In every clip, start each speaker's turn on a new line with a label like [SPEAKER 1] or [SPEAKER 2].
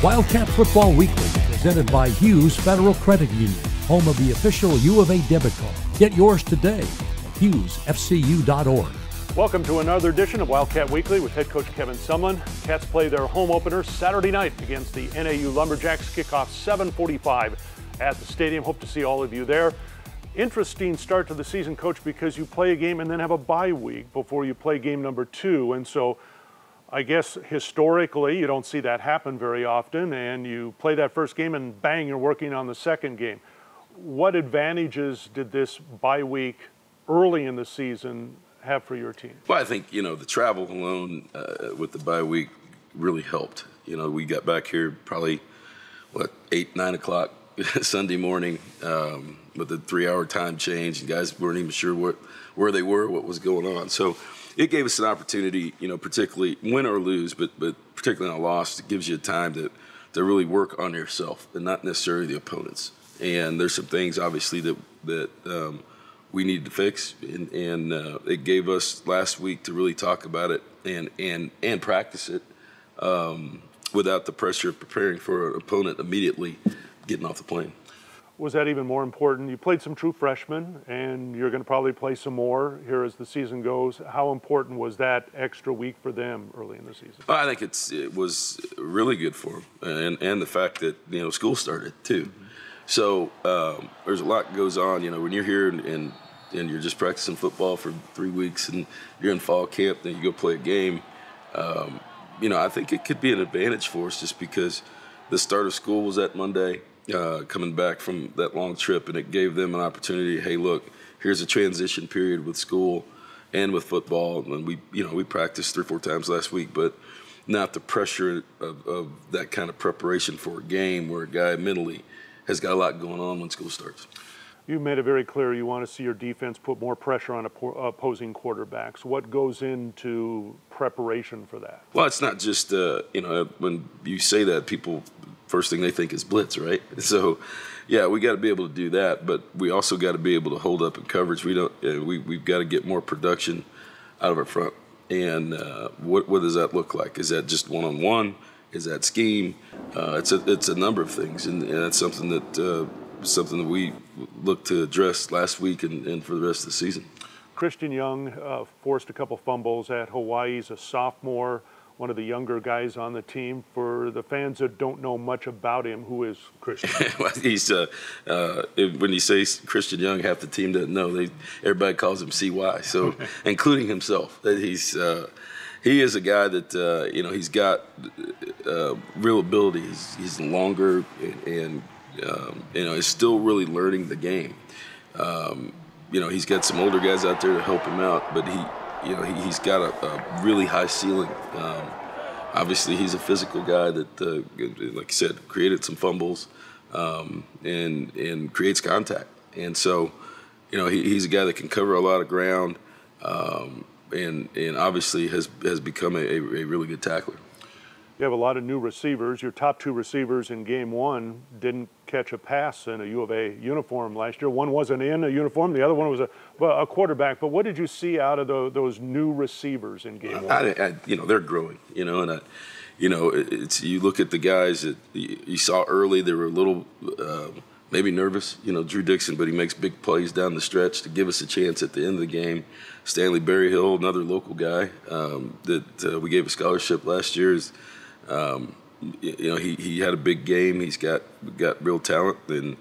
[SPEAKER 1] Wildcat Football Weekly, presented by Hughes Federal Credit Union, home of the official U of A debit card. Get yours today at hughesfcu.org.
[SPEAKER 2] Welcome to another edition of Wildcat Weekly with head coach Kevin Sumlin. Cats play their home opener Saturday night against the NAU Lumberjacks. Kickoff 7:45 at the stadium. Hope to see all of you there. Interesting start to the season, Coach, because you play a game and then have a bye week before you play game number 2. And so I guess historically you don't see that happen very often, and you play that first game and bang, you're working on the second game. What advantages did this bye week early in the season have for your team?
[SPEAKER 3] Well, I think, the travel alone with the bye week really helped. We got back here probably, 8, 9 o'clock Sunday morning with a 3-hour time change, and guys weren't even sure where they were, what was going on. So it gave us an opportunity, particularly win or lose, but particularly on a loss, it gives you time to really work on yourself and not necessarily the opponents. And there's some things, obviously, that we needed to fix, and it gave us last week to really talk about it and practice it without the pressure of preparing for an opponent immediately getting off the plane.
[SPEAKER 2] Was that even more important? You played some true freshmen, and you're going to probably play some more here as the season goes. How important was that extra week for them early in the season?
[SPEAKER 3] I think it was really good for them, and the fact that school started too. Mm-hmm. So there's a lot goes on. When you're here and you're just practicing football for 3 weeks, and you're in fall camp, then you go play a game. I think it could be an advantage for us just because the start of school was that Monday. Coming back from that long trip, and it gave them an opportunity. Hey, look, here's a transition period with school and with football, and we practiced 3 or 4 times last week, but not the pressure of that kind of preparation for a game where a guy mentally has got a lot going on when school starts.
[SPEAKER 2] You made it very clear you want to see your defense put more pressure on opposing quarterbacks. What goes into preparation for that? Well,
[SPEAKER 3] it's not just when you say that, people first thing they think is blitz, right? So, yeah, we got to be able to do that, but we also got to be able to hold up in coverage. We've got to get more production out of our front. And what does that look like? Is that just one-on-one? Is that scheme? It's a number of things, and that's something that we looked to address last week and for the rest of the season.
[SPEAKER 2] Christian Young forced a couple fumbles at Hawaii. He's a sophomore, one of the younger guys on the team. For the fans that don't know much about him, who is Christian?
[SPEAKER 3] Well, he's when you say Christian Young, half the team doesn't know. Everybody calls him CY, so including himself. He is a guy that he's got real ability. He's longer and is still really learning the game. He's got some older guys out there to help him out, but he's got a really high ceiling. Obviously, he's a physical guy that, like you said, created some fumbles and creates contact. And so, he's a guy that can cover a lot of ground and obviously has become a really good tackler.
[SPEAKER 2] You have a lot of new receivers. Your top 2 receivers in game 1 didn't catch a pass in a U of A uniform last year. One wasn't in a uniform. The other one was a quarterback. But what did you see out of those new receivers in game 1?
[SPEAKER 3] They're growing. You look at the guys that you saw early. They were a little maybe nervous. Drew Dixon, but he makes big plays down the stretch to give us a chance at the end of the game. Stanley Berryhill, another local guy that we gave a scholarship last year, he had a big game. He's got real talent, and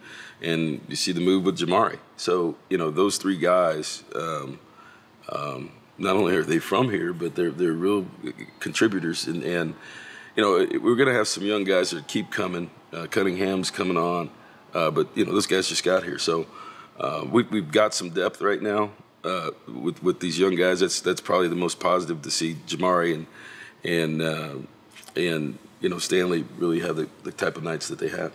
[SPEAKER 3] you see the move with Jamari. So those 3 guys, not only are they from here, but they're real contributors. And we're going to have some young guys that keep coming. Cunningham's coming on, but those guys just got here. So we've got some depth right now with these young guys. That's probably the most positive to see Jamari and Stanley really have the type of nights that they have.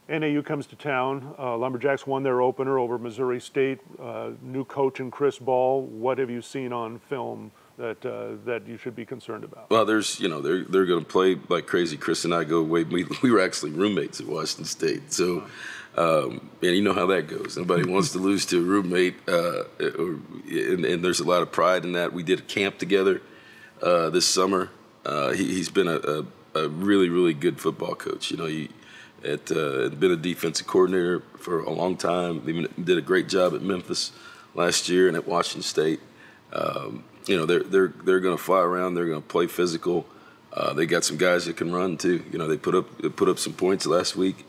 [SPEAKER 2] NAU comes to town. Lumberjacks won their opener over Missouri State. New coach in Chris Ball. What have you seen on film that you should be concerned about?
[SPEAKER 3] Well, they're going to play like crazy. Chris and I go way. We were actually roommates at Washington State, so and you know how that goes. Nobody wants to lose to a roommate, and there's a lot of pride in that. We did a camp together this summer. He's been a a really, really good football coach. You know, he had been a defensive coordinator for a long time. Even did a great job at Memphis last year and at Washington State. You know, they're going to fly around. They're going to play physical. They got some guys that can run too. You know, they put up some points last week,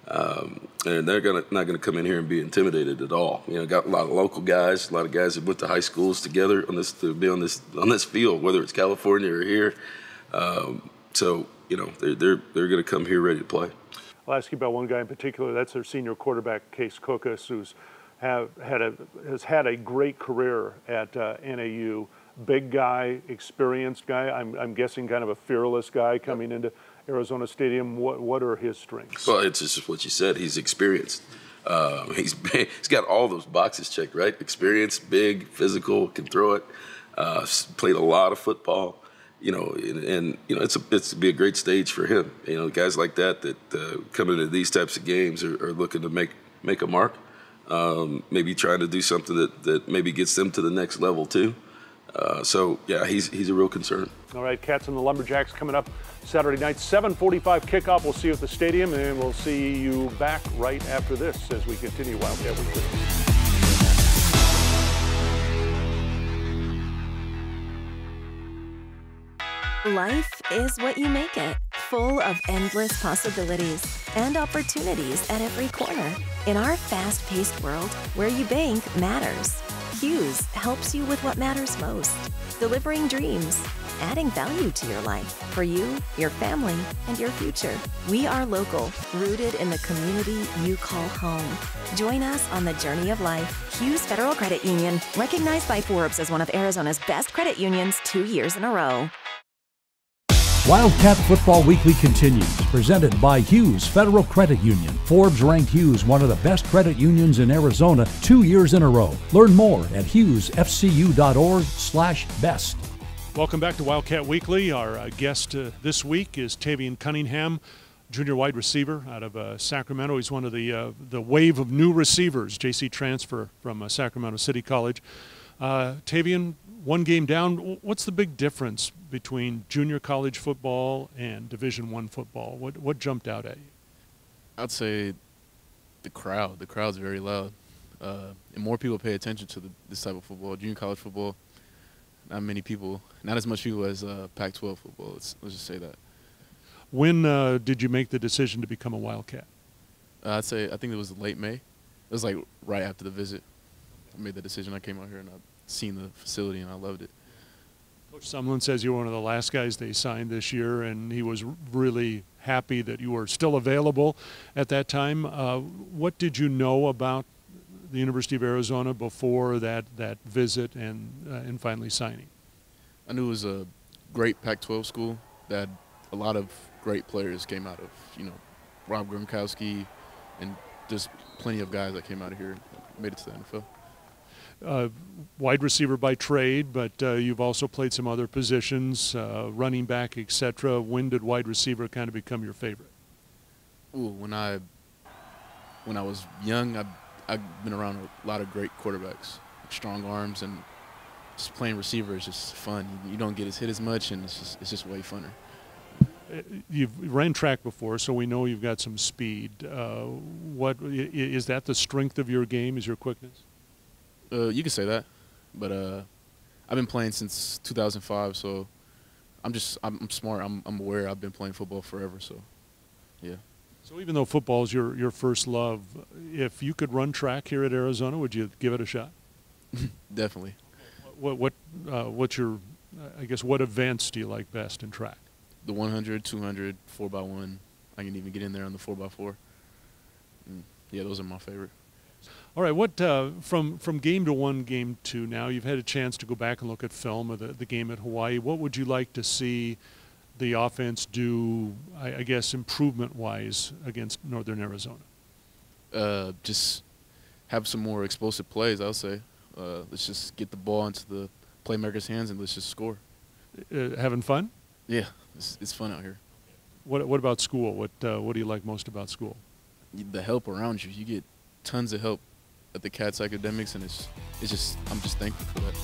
[SPEAKER 3] and they're not going to come in here and be intimidated at all. You know, got a lot of local guys, a lot of guys that went to high schools together to be on this field, whether it's California or here. So you know, they're going to come here ready to play.
[SPEAKER 2] I'll ask you about one guy in particular. That's their senior quarterback, Case Cookus, who's has had a great career at NAU. Big guy, experienced guy. I'm guessing kind of a fearless guy coming into Arizona Stadium. What are his strengths?
[SPEAKER 3] Well, it's just what you said. He's experienced. He's got all those boxes checked, right? Experienced, big, physical, can throw it. Played a lot of football. You know, and you know, it's to be a great stage for him. You know, guys like that come into these types of games are looking to make a mark. Maybe trying to do something that maybe gets them to the next level too. So yeah, he's a real concern.
[SPEAKER 2] All right, Cats and the Lumberjacks coming up Saturday night, 7:45 kickoff. We'll see you at the stadium, and we'll see you back right after this as we continue Wildcat Weekly.
[SPEAKER 4] Life is what you make it, full of endless possibilities and opportunities at every corner. In our fast-paced world, where you bank matters. Hughes helps you with what matters most, delivering dreams, adding value to your life, for you, your family, and your future. We are local, rooted in the community you call home. Join us on the journey of life. Hughes Federal Credit Union, recognized by Forbes as one of Arizona's best credit unions 2 years in a row.
[SPEAKER 1] Wildcat Football Weekly continues, presented by Hughes Federal Credit Union. Forbes ranked Hughes one of the best credit unions in Arizona 2 years in a row. Learn more at hughesfcu.org/best.
[SPEAKER 2] Welcome back to Wildcat Weekly. Our guest this week is Tavian Cunningham, junior wide receiver out of Sacramento. He's one of the wave of new receivers, JC transfer from Sacramento City College. Tavian, one game down. What's the big difference between junior college football and Division I football? What jumped out at you?
[SPEAKER 5] I'd say the crowd. The crowd's very loud, and more people pay attention to this type of football. Junior college football, not as much people as Pac-12 football. Let's just say that.
[SPEAKER 2] When did you make the decision to become a Wildcat?
[SPEAKER 5] I think it was late May. It was like right after the visit. I made the decision. I came out here and I've seen the facility and I loved it.
[SPEAKER 2] Coach Sumlin says you were one of the last guys they signed this year, and he was really happy that you were still available at that time. What did you know about the University of Arizona before that visit and finally signing?
[SPEAKER 5] I knew it was a great Pac-12 school that a lot of great players came out of. You know, Rob Gronkowski, and there's plenty of guys that came out of here and made it to the NFL.
[SPEAKER 2] Wide receiver by trade, but you've also played some other positions, running back, etc. When did wide receiver kind of become your favorite?
[SPEAKER 5] Ooh, when I was young, I've been around a lot of great quarterbacks, strong arms, and just playing receiver is just fun. You don't get hit as much, and it's just way funner.
[SPEAKER 2] You've ran track before, so we know you've got some speed. What is that the strength of your game? Is your quickness?
[SPEAKER 5] You could say that, but I've been playing since 2005, so I'm smart. I'm aware. I've been playing football forever, so yeah.
[SPEAKER 2] So even though football is your first love, if you could run track here at Arizona, would you give it a shot?
[SPEAKER 5] Definitely.
[SPEAKER 2] What's your, I guess, what events do you like best in track?
[SPEAKER 5] The 100, 200, 4x1. I can even get in there on the 4x4. Yeah, those are my favorite.
[SPEAKER 2] All right, what from game to one, game two now, you've had a chance to go back and look at film of the game at Hawaii. What would you like to see the offense do, I guess, improvement-wise against Northern Arizona?
[SPEAKER 5] Just have some more explosive plays, I would say. Let's just get the ball into the playmakers' hands and let's just score.
[SPEAKER 2] Having fun?
[SPEAKER 5] Yeah, it's fun out here.
[SPEAKER 2] What about school? What do you like most about school?
[SPEAKER 5] The help around you. You get tons of help at the Cats academics, and I'm just thankful for that.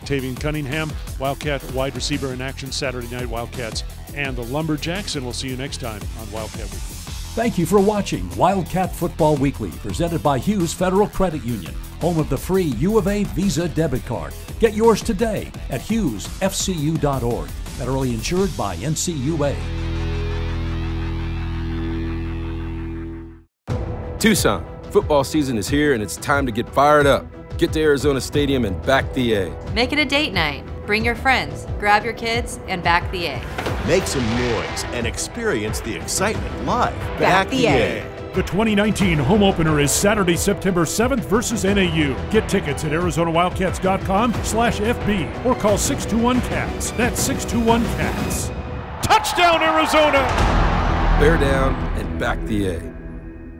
[SPEAKER 2] Tavian Cunningham, Wildcat wide receiver in action Saturday night. Wildcats and the Lumberjacks, and we'll see you next time on Wildcat Weekly.
[SPEAKER 1] Thank you for watching Wildcat Football Weekly, presented by Hughes Federal Credit Union, home of the free U of A Visa debit card. Get yours today at hughesfcu.org. Federally insured by NCUA.
[SPEAKER 6] Tucson, football season is here and it's time to get fired up. Get to Arizona Stadium and back the A.
[SPEAKER 7] Make it a date night. Bring your friends, grab your kids, and back the A.
[SPEAKER 8] Make some noise and experience the excitement live. Back the A.
[SPEAKER 2] The 2019 home opener is Saturday, September 7th versus NAU. Get tickets at ArizonaWildcats.com/FB or call 621-CATS. That's 621-CATS. Touchdown, Arizona!
[SPEAKER 6] Bear down and back the A.